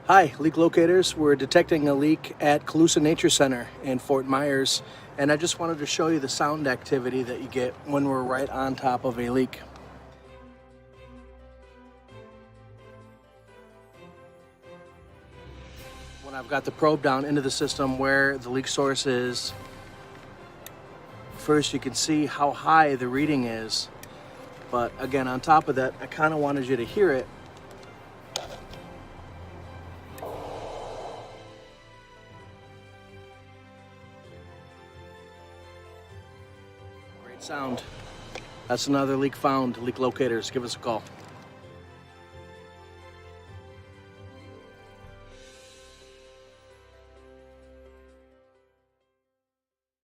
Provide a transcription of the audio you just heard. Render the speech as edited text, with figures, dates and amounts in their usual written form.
Hi, leak locators. We're detecting a leak at Calusa Nature Center in Fort Myers, and I just wanted to show you the sound activity that you get when we're right on top of a leak. When I've got the probe down into the system where the leak source is, first you can see how high the reading is, but again, on top of that, I kind of wanted you to hear it. Great sound. That's another leak found. Leak locators, give us a call.